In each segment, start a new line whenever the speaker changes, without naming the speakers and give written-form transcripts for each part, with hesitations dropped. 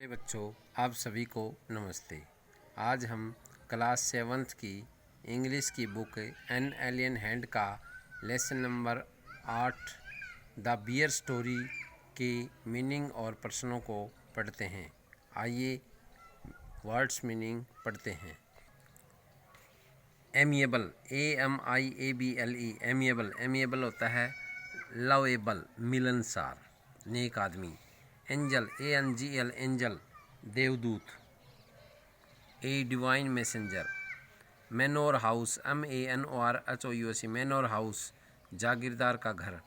बच्चों, आप सभी को नमस्ते। आज हम क्लास 7th की इंग्लिश की बुक एन एलियन हैंड का lesson number 8 the bear story की मीनिंग और प्रश्नों को पढ़ते हैं। आइए वर्ड्स मीनिंग पढ़ते हैं। एमिएबल, AMIABLE, एमिएबल होता है लवेबल, मिलनसार, नेक आदमी। एंजल, ANGL, एंजल, देवदूत। A divine messenger. Manor house, MANORHOUSE, manor house, जागीरदार का घर।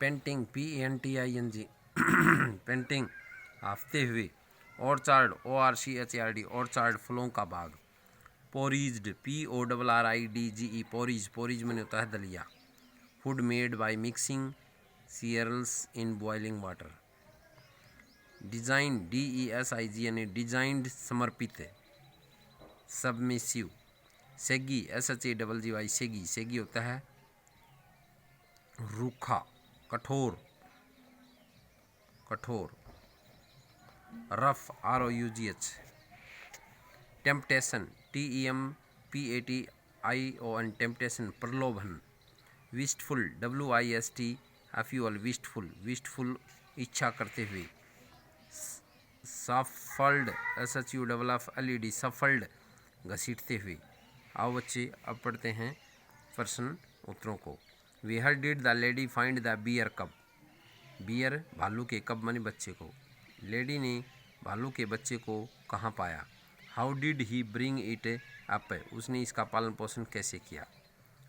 पेंटिंग, PENTING, पेंटिंग, हाफते हुए। ऑर्चार्ड, ORCHARD, ऑर्चार्ड, फलों का बाग। पोरीज्ड, PORRIDGE, पोरीज, पोरीज में होता है दलिया। Food made by mixing serials in boiling water. Design, DESIGN, designed, समर्पित। सबमिसिव। सेगी, SHAGGY, सेगी, सेगी होता है रूखा, कठोर, कठोर। Rough, ROUGH। Temptation, TEMPATION, temptation, प्रलोभन। विस्टफुल, WISTFUL, विस्टफुल, विस्टफुल, इच्छा करते हुए। सफल्ड, SHUFFLED, सफल्ड, घसीटते हुए। आओ बच्चे, अब पढ़ते हैं प्रश्न उत्तरों को। Where did the lady find the bear cub? Bear, भालू के कब माने बच्चे को। लेडी ने भालू के बच्चे को कहाँ पाया? How did he bring it up, उसने इसका पालन पोषण कैसे किया?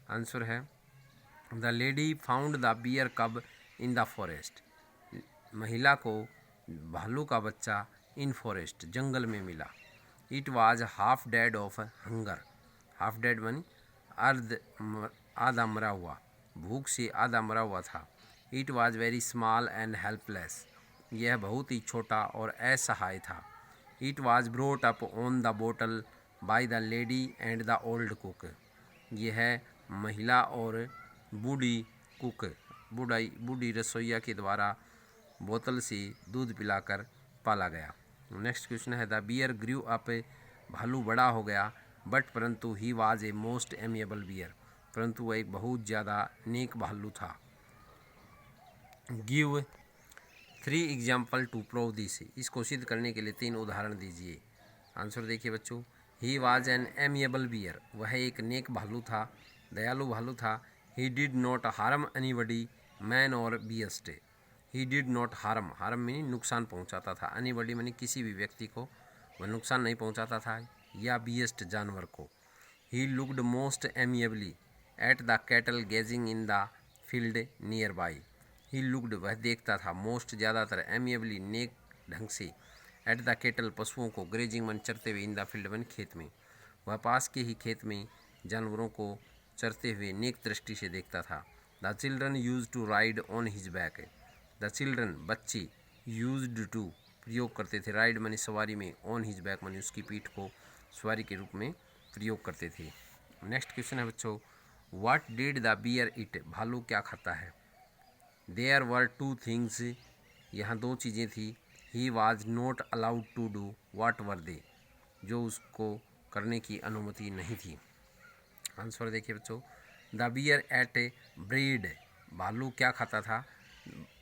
आंसर है the lady found the bear cub in the forest, महिला को भालू का बच्चा इन फॉरेस्ट, जंगल में मिला। It was half dead of hunger, half dead मानी आधा मरा हुआ, भूख से आधा मरा हुआ था। It was very small and helpless, यह बहुत ही छोटा और असहाय था। It was brought up on the bottle by the lady and the old cook, यह महिला और बूढ़ी कुक, बूढ़ी रसोइया के द्वारा बोतल से दूध पिलाकर पाला गया। नेक्स्ट क्वेश्चन है द बियर ग्रू अप, भालू बड़ा हो गया। बट परंतु he was a most amiable bear, परंतु वह एक बहुत ज़्यादा नेक भालू था। Give 3 example to prove this, इसको सिद्ध करने के लिए 3 उदाहरण दीजिए। आंसर देखिए बच्चों। He was an amiable bear, वह एक नेक भालू था, दयालु भालू था। He did not harm anybody, man और beast. He did not harm, harm means नुकसान पहुंचाता था, एनीबडी मानी किसी भी व्यक्ति को वह नुकसान नहीं पहुंचाता था, या बीस्ट जानवर को। He looked most amiably at the cattle gazing in the field near by. He looked, वह देखता था, मोस्ट ज़्यादातर, एमिएबली नेक ढंग से, एट द कैटल पशुओं को, ग्रेजिंग मन चरते हुए, इन द फील्ड मन खेत में, वह पास के ही खेत में जानवरों को चरते हुए नेक दृष्टि से देखता था। The children use to ride on his back, the children बच्चे, यूज्ड टू प्रयोग करते थे, राइड मानी सवारी में, ऑन हिज बैक मानी उसकी पीठ को सवारी के रूप में प्रयोग करते थे। नेक्स्ट क्वेश्चन है बच्चों, what did the bear it, भालू क्या खाता है? देयर वर 2 थिंग्स, यहाँ 2 चीज़ें थी। He was not allowed to do, what were they, जो उसको करने की अनुमति नहीं थी। आंसर देखिए बच्चों। द बियर एट ब्रेड, भालू क्या खाता था?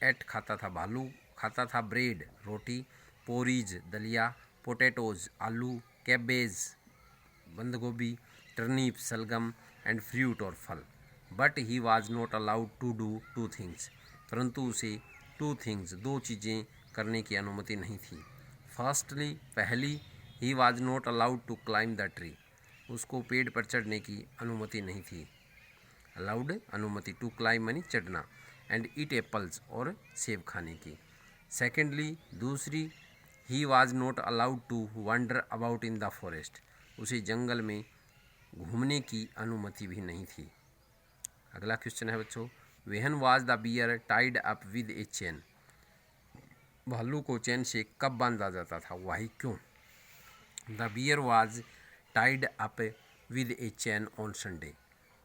एट खाता था, भालू खाता था ब्रेड, रोटी। पोरीज, दलिया। पोटैटोज, आलू। कैबेज, बंद गोभी। टर्निप, सलगम। एंड फ्रूट, और फल। But he was not allowed to do 2 things, परंतु उसे 2 थिंग्स, 2 चीज़ें करने की अनुमति नहीं थी। फर्स्टली, पहली, he was not allowed to climb the tree, उसको पेड़ पर चढ़ने की अनुमति नहीं थी। अलाउड, अनुमति, टू क्लाइंब मानी चढ़ना। एंड ईट एप्पल्स, और सेब खाने की। सेकेंडली, दूसरी, he was not allowed to wander about in the forest, उसे जंगल में घूमने की अनुमति भी नहीं थी। अगला क्वेश्चन है बच्चों, when was the bear tied up with a chain, भालू को चैन से कब बांधा जाता था, वही क्यों? The bear was tied up with a chain on Sunday,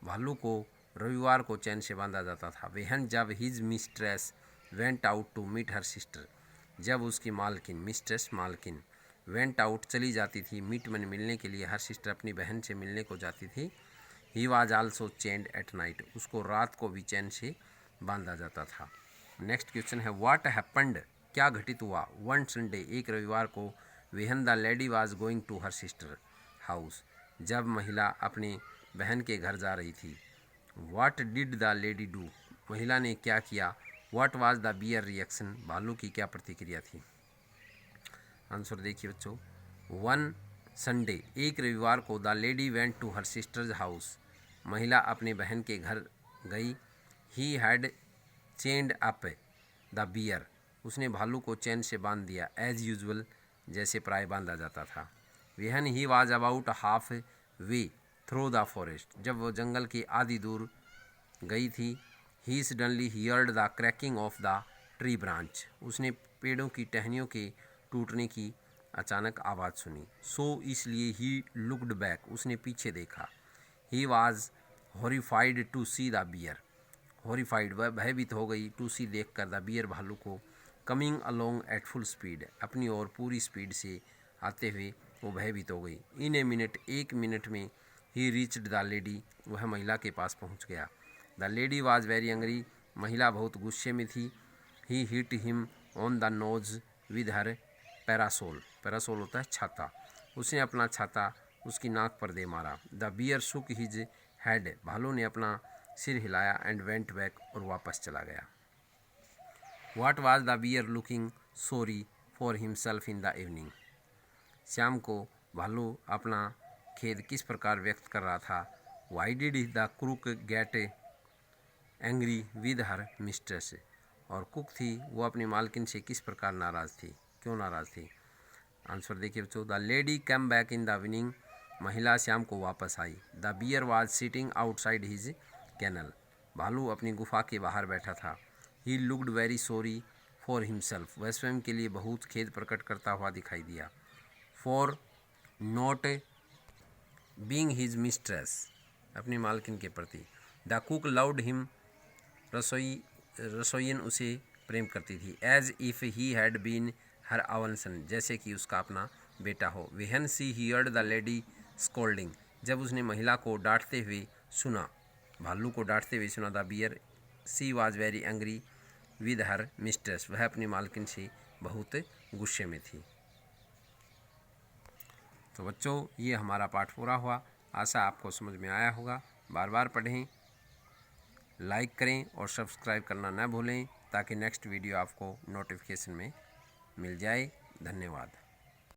भालू को रविवार को चैन से बांधा जाता था। वेहन, जब his mistress went out to meet her sister, जब उसकी मालकिन, मिस्ट्रेस मालकिन, वेंट आउट चली जाती थी, मीट मन मिलने के लिए, हर सिस्टर अपनी बहन से मिलने को जाती थी। He was also chained at night, उसको रात को भी चैन से बांधा जाता था। नेक्स्ट क्वेश्चन है व्हाट हैपेंड, क्या घटित हुआ। वन संडे, एक रविवार को, when the lady was going to her sister house, जब महिला अपने बहन के घर जा रही थी। What did the lady do, महिला ने क्या किया। What was the bear reaction, भालू की क्या प्रतिक्रिया थी। आंसर देखिए बच्चों, वन संडे, एक रविवार को, the lady went to her sister's house, महिला अपने बहन के घर गई। He had chained up the bear, उसने भालू को चैन से बांध दिया। एज यूजुअल, जैसे प्राय बांधा जाता था। When he was about half way through the forest, जब वो जंगल की आधी दूर गई थी। He suddenly heard the cracking of the tree branch, उसने पेड़ों की टहनियों के टूटने की अचानक आवाज़ सुनी। सो इसलिए ही लुक्ड बैक, उसने पीछे देखा। He was horrified to see the bear, horrified, वह भयभीत हो गई, टू सी देख कर, द बियर, भालू को, coming along at full speed, अपनी ओर पूरी स्पीड से आते हुए वो भयभीत हो गई। इन ए मिनट, एक मिनट में, ही रीच्ड द लेडी, वह महिला के पास पहुंच गया। The lady was very angry, महिला बहुत गुस्से में थी। He hit him on the nose with her parasol, parasol होता है छाता, उसने अपना छाता उसकी नाक पर दे मारा। The bear shook his head, भालू ने अपना सिर हिलाया। एंड वेंट बैक, और वापस चला गया। What was the bear looking sorry for himself in the evening, शाम को भालू अपना खेद किस प्रकार व्यक्त कर रहा था। Why did the crook get angry with her mistress, और कुक थी, वो अपनी मालकिन से किस प्रकार नाराज़ थी, क्यों नाराज़ थी। आंसर देखिए बच्चों, the lady come back in the evening, महिला शाम को वापस आई। The bear was sitting outside his kennel, भालू अपनी गुफा के बाहर बैठा था। He looked very sorry for himself, वह स्वयं के लिए बहुत खेद प्रकट करता हुआ दिखाई दिया। For not being his mistress, अपनी मालकिन के प्रति। द कुक लव्ड हिम, रसोईन उसे प्रेम करती थी। As if he had been her own son, जैसे कि उसका अपना बेटा हो। When she heard the lady scolding, जब उसने महिला को डांटते हुए सुना, भालू को डांटते हुए सुना। The bear she was very angry with her mistress, वह अपनी मालकिन से बहुत गुस्से में थी। तो बच्चों, ये हमारा पाठ पूरा हुआ, आशा आपको समझ में आया होगा। बार बार पढ़ें, लाइक करें और सब्सक्राइब करना न भूलें, ताकि नेक्स्ट वीडियो आपको नोटिफिकेशन में मिल जाए। धन्यवाद।